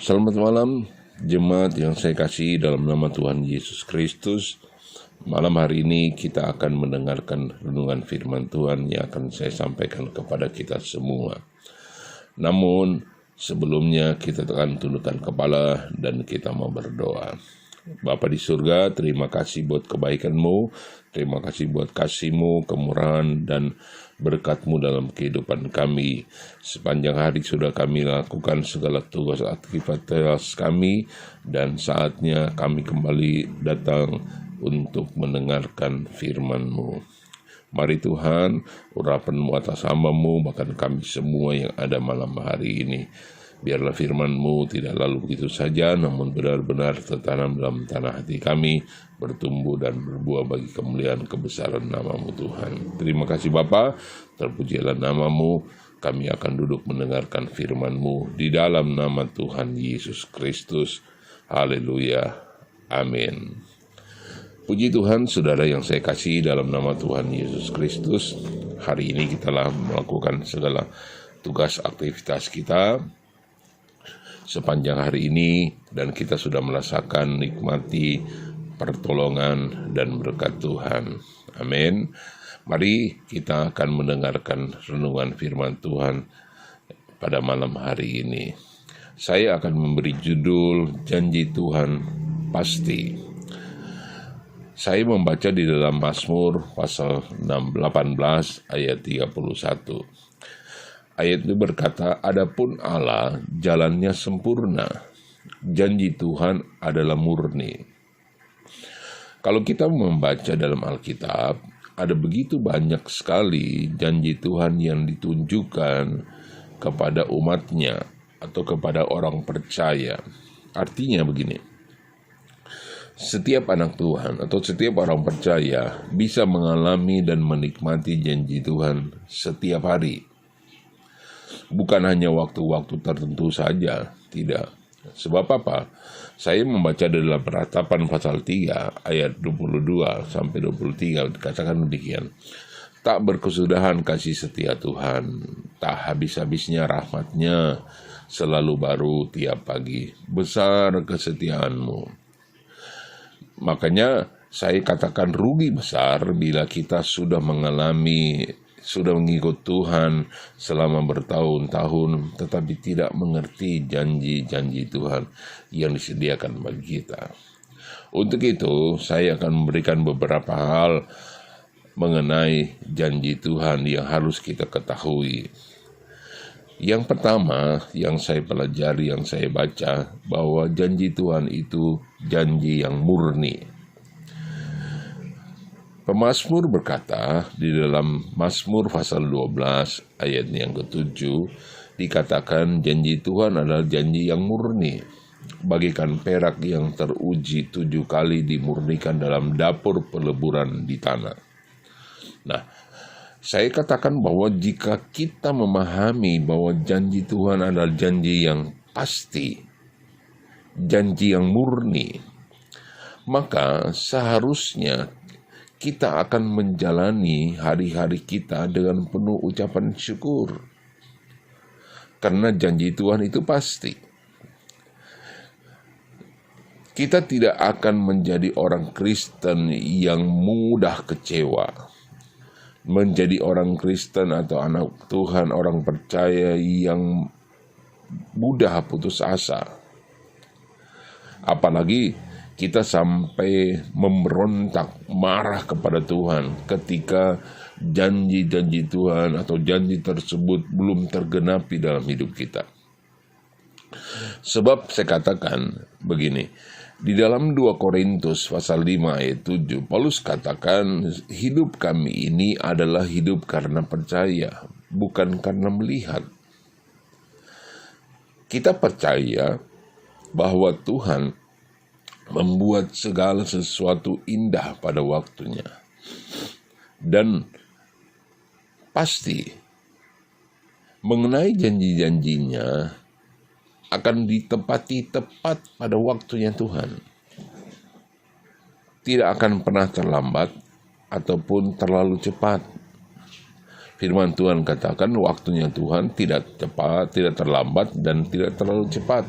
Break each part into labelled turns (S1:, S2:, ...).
S1: Selamat malam, jemaat yang saya kasihi dalam nama Tuhan Yesus Kristus. Malam hari ini kita akan mendengarkan renungan firman Tuhan yang akan saya sampaikan kepada kita semua. Namun, sebelumnya kita akan tundukkan kepala dan kita mau berdoa. Bapa di surga, terima kasih buat kebaikan-Mu, terima kasih buat kasih-Mu, kemurahan, dan berkat-Mu dalam kehidupan kami. Sepanjang hari sudah kami lakukan segala tugas aktivitas kami, dan saatnya kami kembali datang untuk mendengarkan firman-Mu. Mari Tuhan, urapan-Mu atas hamba-Mu, bahkan kami semua yang ada malam hari ini. Biarlah firman-Mu tidak lalu begitu saja, namun benar-benar tertanam dalam tanah hati kami, bertumbuh dan berbuah bagi kemuliaan kebesaran nama-Mu Tuhan. Terima kasih Bapa, terpujilah nama-Mu, kami akan duduk mendengarkan firman-Mu di dalam nama Tuhan Yesus Kristus. Haleluya, amin. Puji Tuhan, saudara yang saya kasihi dalam nama Tuhan Yesus Kristus. Hari ini kita telah melakukan segala tugas aktivitas kita sepanjang hari ini, dan kita sudah merasakan nikmati pertolongan dan berkat Tuhan. Amin. Mari kita akan mendengarkan renungan firman Tuhan pada malam hari ini. Saya akan memberi judul Janji Tuhan Pasti. Saya membaca di dalam Mazmur pasal 18 ayat 31. Ayat itu berkata, "Adapun Allah jalannya sempurna, janji Tuhan adalah murni." Kalau kita membaca dalam Alkitab, ada begitu banyak sekali janji Tuhan yang ditunjukkan kepada umatnya atau kepada orang percaya. Artinya begini, setiap anak Tuhan atau setiap orang percaya bisa mengalami dan menikmati janji Tuhan setiap hari. Bukan hanya waktu-waktu tertentu saja, tidak. Sebab apa? Saya membaca dalam Peratapan pasal 3 ayat 22 sampai 23 dikatakan demikian. Tak berkesudahan kasih setia Tuhan, tak habis-habisnya rahmat-Nya, selalu baru tiap pagi, besar kesetiaan-Mu. Makanya saya katakan rugi besar bila kita sudah mengikut Tuhan selama bertahun-tahun, tetapi tidak mengerti janji-janji Tuhan yang disediakan bagi kita. Untuk itu, saya akan memberikan beberapa hal mengenai janji Tuhan yang harus kita ketahui. Yang pertama, yang saya pelajari, yang saya baca, bahwa janji Tuhan itu janji yang murni. Pemazmur berkata di dalam Mazmur pasal 12 ayat yang ke-7, dikatakan janji Tuhan adalah janji yang murni, bagaikan perak yang teruji 7 kali dimurnikan dalam dapur peleburan di tanah. Nah, saya katakan bahwa jika kita memahami bahwa janji Tuhan adalah janji yang pasti, janji yang murni, maka seharusnya kita akan menjalani hari-hari kita dengan penuh ucapan syukur. Karena janji Tuhan itu pasti. Kita tidak akan menjadi orang Kristen yang mudah kecewa. Menjadi orang Kristen atau anak Tuhan, orang percaya yang mudah putus asa. Apalagi kita sampai memberontak, marah kepada Tuhan ketika janji-janji Tuhan atau janji tersebut belum tergenapi dalam hidup kita. Sebab saya katakan begini, di dalam 2 Korintus pasal 5 ayat 7, Paulus katakan, hidup kami ini adalah hidup karena percaya, bukan karena melihat. Kita percaya bahwa Tuhan membuat segala sesuatu indah pada waktunya. Dan pasti mengenai janji-janjinya akan ditepati tepat pada waktunya Tuhan. Tidak akan pernah terlambat ataupun terlalu cepat. Firman Tuhan katakan waktunya Tuhan tidak cepat, tidak terlambat, dan tidak terlalu cepat.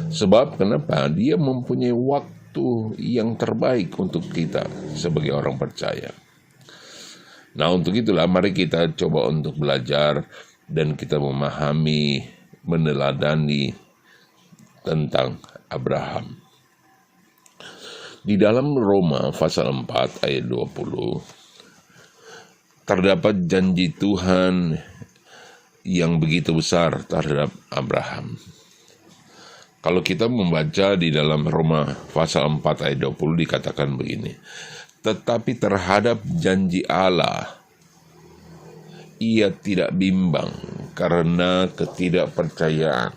S1: Sebab kenapa? Dia mempunyai waktu yang terbaik untuk kita sebagai orang percaya. Nah, untuk itulah mari kita coba untuk belajar dan kita memahami, meneladani tentang Abraham. Di dalam Roma pasal 4 ayat 20 terdapat janji Tuhan yang begitu besar terhadap Abraham. Kalau kita membaca di dalam Roma pasal 4 ayat 20 dikatakan begini, tetapi terhadap janji Allah ia tidak bimbang karena ketidakpercayaan,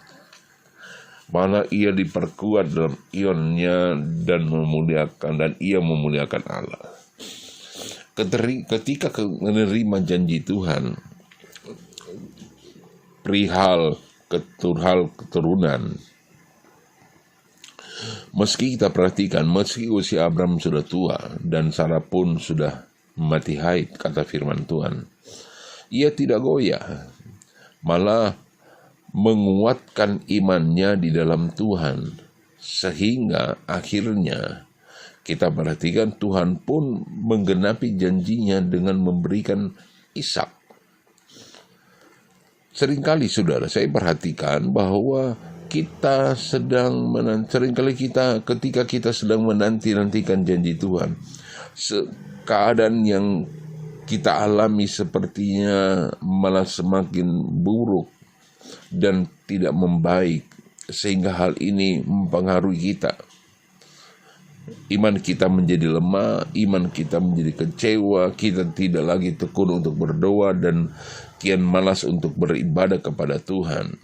S1: mana ia diperkuat dalam imannya dan ia memuliakan Allah. Ketika menerima janji Tuhan perihal keturunan, meski kita perhatikan, meski usia Abraham sudah tua dan Sarah pun sudah mati haid, kata firman Tuhan, ia tidak goyah, malah menguatkan imannya di dalam Tuhan, sehingga akhirnya kita perhatikan Tuhan pun menggenapi janjinya dengan memberikan Ishak. Seringkali saudara, saya perhatikan bahwa kita ketika kita sedang menanti-nantikan janji Tuhan, keadaan yang kita alami sepertinya malah semakin buruk dan tidak membaik, sehingga hal ini mempengaruhi kita. Iman kita menjadi lemah, iman kita menjadi kecewa, kita tidak lagi tekun untuk berdoa dan kian malas untuk beribadah kepada Tuhan.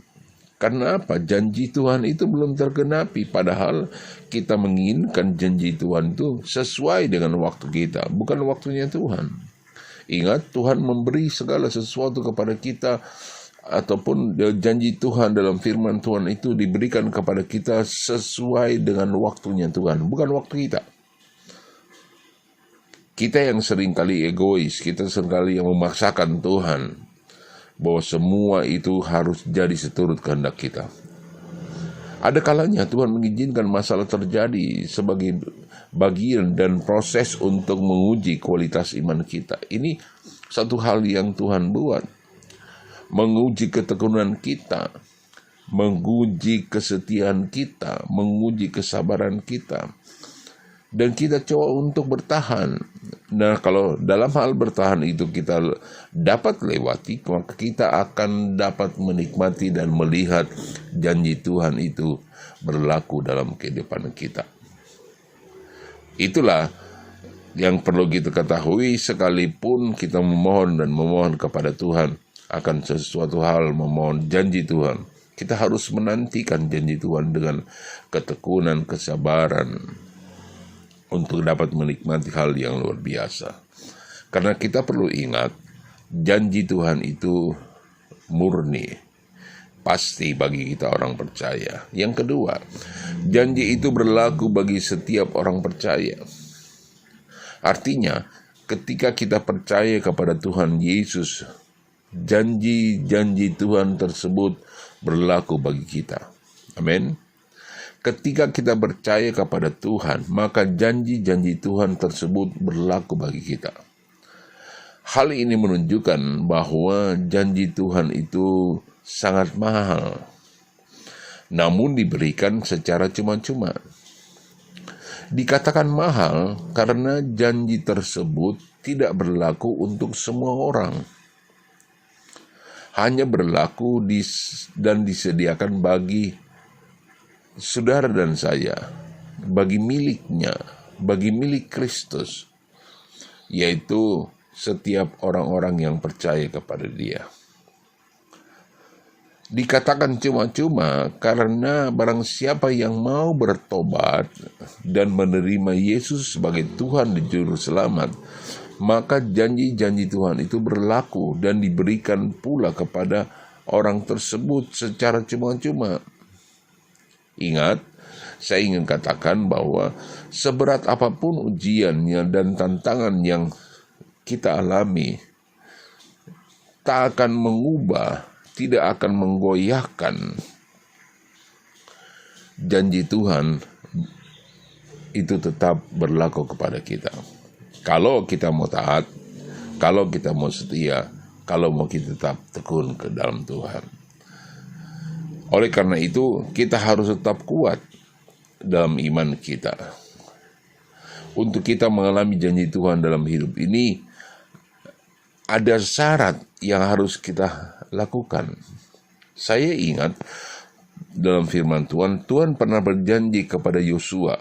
S1: Karena apa? Janji Tuhan itu belum tergenapi, padahal kita menginginkan janji Tuhan itu sesuai dengan waktu kita, bukan waktunya Tuhan. Ingat, Tuhan memberi segala sesuatu kepada kita, ataupun janji Tuhan dalam firman Tuhan itu diberikan kepada kita sesuai dengan waktunya Tuhan, bukan waktu kita. Kita yang seringkali egois, kita seringkali yang memaksakan Tuhan bahwa semua itu harus jadi seturut kehendak kita. Ada kalanya Tuhan mengizinkan masalah terjadi sebagai bagian dan proses untuk menguji kualitas iman kita. Ini satu hal yang Tuhan buat, menguji ketekunan kita, menguji kesetiaan kita, menguji kesabaran kita, dan kita coba untuk bertahan. Nah, kalau dalam hal bertahan itu kita dapat lewati, maka kita akan dapat menikmati dan melihat janji Tuhan itu berlaku dalam kehidupan kita. Itulah yang perlu kita ketahui, sekalipun kita memohon kepada Tuhan akan sesuatu hal, memohon janji Tuhan, kita harus menantikan janji Tuhan dengan ketekunan, kesabaran, untuk dapat menikmati hal yang luar biasa. Karena kita perlu ingat, janji Tuhan itu murni, pasti bagi kita orang percaya. Yang kedua, janji itu berlaku bagi setiap orang percaya. Artinya, ketika kita percaya kepada Tuhan Yesus, janji-janji Tuhan tersebut berlaku bagi kita. Amin. Ketika kita percaya kepada Tuhan, maka janji-janji Tuhan tersebut berlaku bagi kita. Hal ini menunjukkan bahwa janji Tuhan itu sangat mahal, namun diberikan secara cuma-cuma. Dikatakan mahal karena janji tersebut tidak berlaku untuk semua orang. Hanya berlaku dan disediakan bagi saudara dan saya, bagi miliknya, bagi milik Kristus, yaitu setiap orang-orang yang percaya kepada Dia. Dikatakan cuma-cuma karena barang siapa yang mau bertobat dan menerima Yesus sebagai Tuhan dan Juru Selamat, maka janji-janji Tuhan itu berlaku dan diberikan pula kepada orang tersebut secara cuma-cuma. Ingat, saya ingin katakan bahwa seberat apapun ujiannya dan tantangan yang kita alami, tak akan mengubah, tidak akan menggoyahkan janji Tuhan itu tetap berlaku kepada kita. Kalau kita mau taat, kalau kita mau setia, kalau mau kita tetap tekun ke dalam Tuhan. Oleh karena itu, kita harus tetap kuat dalam iman kita. Untuk kita mengalami janji Tuhan dalam hidup ini, ada syarat yang harus kita lakukan. Saya ingat dalam firman Tuhan, Tuhan pernah berjanji kepada Yosua.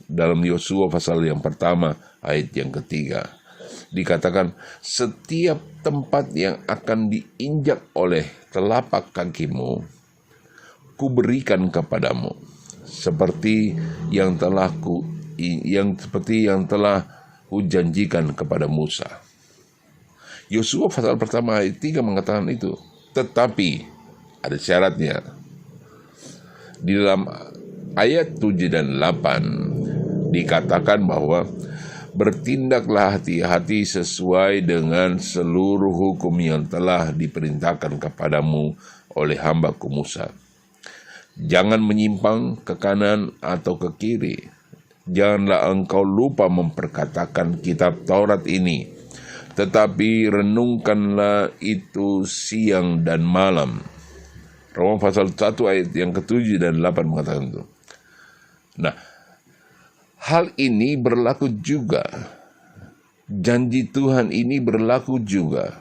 S1: Dalam Yosua pasal yang pertama, ayat yang ketiga. Dikatakan, setiap tempat yang akan diinjak oleh telapak kakimu, kuberikan kepadamu, seperti yang telah kujanjikan kepada Musa. Yosua pasal pertama ayat 3 mengatakan itu. Tetapi ada syaratnya. Di dalam ayat 7 dan 8 dikatakan bahwa bertindaklah hati-hati sesuai dengan seluruh hukum yang telah diperintahkan kepadamu oleh hambaku Musa. Jangan menyimpang ke kanan atau ke kiri. Janganlah engkau lupa memperkatakan kitab Taurat ini, tetapi renungkanlah itu siang dan malam. Roma pasal 1 ayat yang ke-7 dan 8 mengatakan itu. Nah, hal ini berlaku juga. Janji Tuhan ini berlaku juga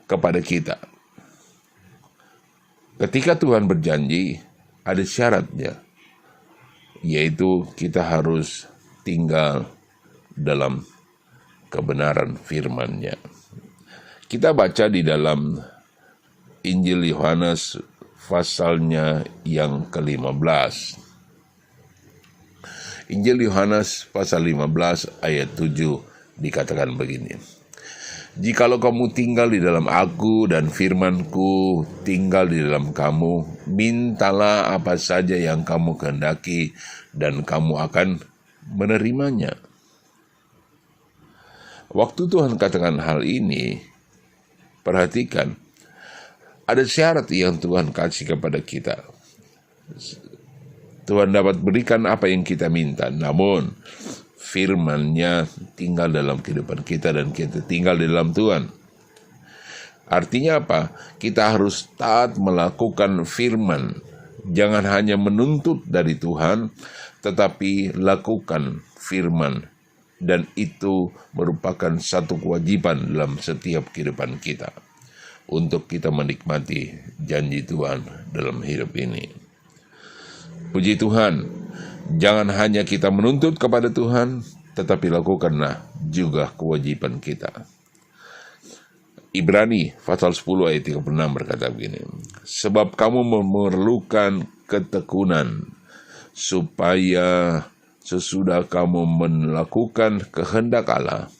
S1: kepada kita. Ketika Tuhan berjanji, ada syaratnya, yaitu kita harus tinggal dalam kebenaran firman-Nya. Kita baca di dalam Injil Yohanes pasalnya yang ke-15. Injil Yohanes pasal 15 ayat 7 dikatakan begini. Jikalau kamu tinggal di dalam aku dan firman-Ku tinggal di dalam kamu, mintalah apa saja yang kamu kehendaki dan kamu akan menerimanya. Waktu Tuhan katakan hal ini, perhatikan, ada syarat yang Tuhan kasih kepada kita. Tuhan dapat berikan apa yang kita minta, namun firman-Nya tinggal dalam kehidupan kita dan kita tinggal di dalam Tuhan. Artinya apa? Kita harus taat melakukan firman. Jangan hanya menuntut dari Tuhan, tetapi lakukan firman. Dan itu merupakan satu kewajiban dalam setiap kehidupan kita, untuk kita menikmati janji Tuhan dalam hidup ini. Puji Tuhan, jangan hanya kita menuntut kepada Tuhan, tetapi lakukanlah juga kewajiban kita. Ibrani pasal 10 ayat 36 berkata begini, sebab kamu memerlukan ketekunan, supaya sesudah kamu melakukan kehendak Allah,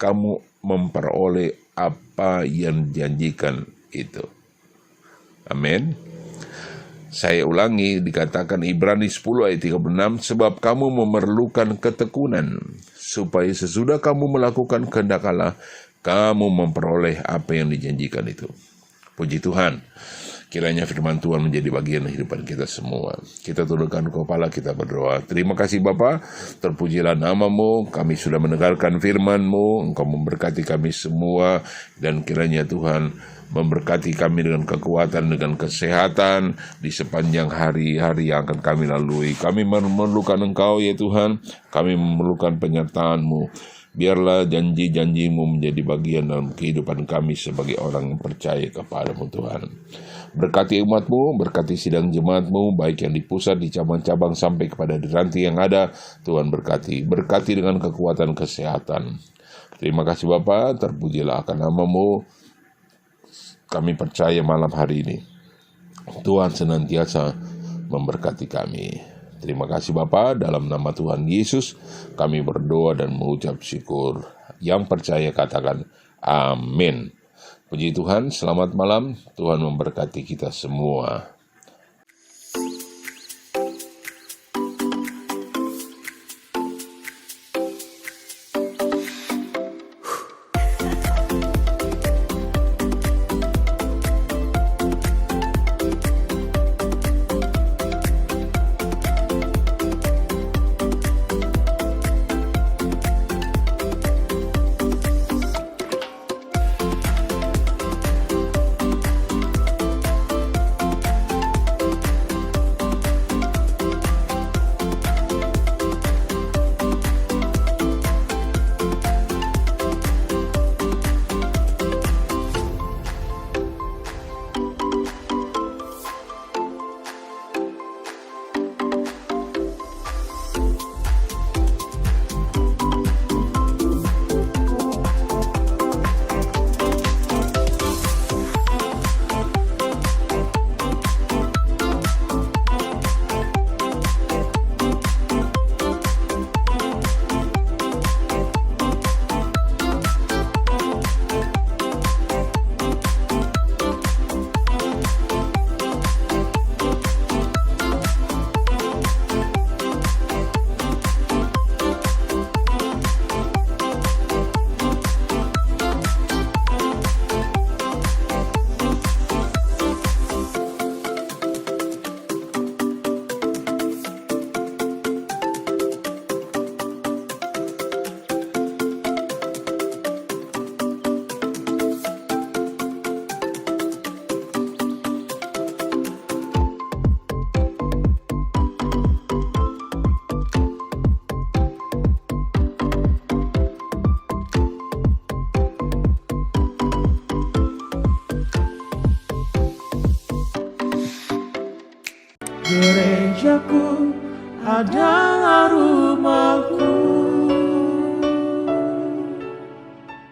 S1: kamu memperoleh apa yang dijanjikan itu. Amin. Saya ulangi, dikatakan Ibrani 10 ayat 36, sebab kamu memerlukan ketekunan, supaya sesudah kamu melakukan kehendak Allah, kamu memperoleh apa yang dijanjikan itu. Puji Tuhan, kiranya firman Tuhan menjadi bagian kehidupan kita semua. Kita tundukkan kepala, kita berdoa. Terima kasih Bapa, terpujilah nama-Mu, kami sudah mendengarkan firman-Mu, Engkau memberkati kami semua, dan kiranya Tuhan memberkati kami dengan kekuatan, dengan kesehatan di sepanjang hari-hari yang akan kami lalui. Kami memerlukan Engkau ya Tuhan, kami memerlukan penyertaan-Mu. Biarlah janji-janji-Mu menjadi bagian dalam kehidupan kami sebagai orang yang percaya kepada-Mu Tuhan. Berkati umat-Mu, berkati sidang jemaat-Mu, baik yang di pusat, di cabang-cabang, sampai kepada di ranting yang ada. Tuhan berkati dengan kekuatan kesehatan. Terima kasih Bapa, terpujilah akan nama-Mu. Kami percaya malam hari ini Tuhan senantiasa memberkati kami. Terima kasih Bapa, dalam nama Tuhan Yesus kami berdoa dan mengucap syukur. Yang percaya katakan amin. Puji Tuhan, selamat malam. Tuhan memberkati kita semua.
S2: Gerejaku adalah